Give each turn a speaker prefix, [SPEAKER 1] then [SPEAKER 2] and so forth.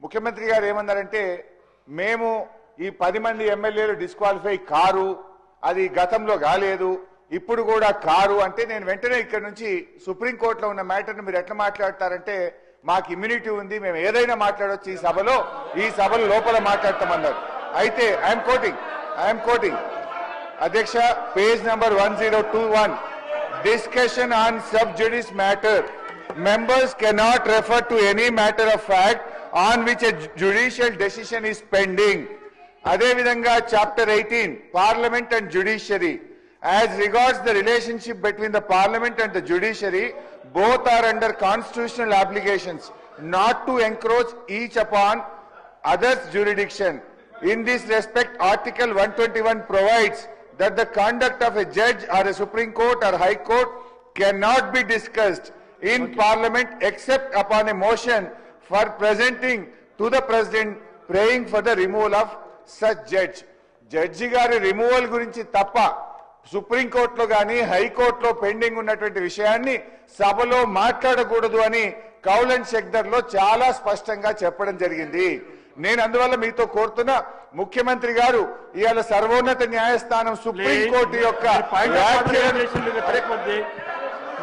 [SPEAKER 1] ముఖ్యమంత్రి గారు ఏమన్నారంటే మేము ఈ 10 మంది ఎమ్మెల్యేలు డిస్క్వాలిఫై కారు, అది గతంలో కాలేదు, ఇప్పుడు కూడా కారు అంటే నేను వెంటనే ఇక్కడ నుంచి సుప్రీంకోర్టులో ఉన్న మ్యాటర్ని మీరు ఎట్లా మాట్లాడతారంటే మాకు ఇమ్యూనిటీ ఉంది, మేము ఏదైనా మాట్లాడవచ్చు ఈ సభలో లోపల మాట్లాడతామన్నారు. అయితే ఐఎమ్ కోటింగ్ అధ్యక్ష, page number 1021, discussion on sub జుడిస్ matter, members cannot refer to any matter of fact on which a judicial decision is pending. Ade vidhanga chapter 18, Parliament and Judiciary, as regards the relationship between the Parliament and the Judiciary, both are under constitutional obligations not to encroach each upon others' jurisdiction. In this respect, Article 121 provides that the conduct of a judge or a Supreme Court or High Court cannot be discussed in Parliament except upon a motion for presenting to the President praying for the removal of such judge. Judge గారి removal గురించి తప్ప supreme కోర్టులో గాని హైకోర్టులో pending ఉన్నటువంటి విషయాన్ని సభలో మాట్లాడకూడదు అని కౌల్ అండ్ షెక్దర్ లో చాలా స్పష్టంగా చెప్పడం జరిగింది. నేను అందువల్ల మీతో కోరుతున్నా, ముఖ్యమంత్రి గారు ఇవాళ సర్వోన్నత న్యాయస్థానం సుప్రీం కోర్టు యొక్క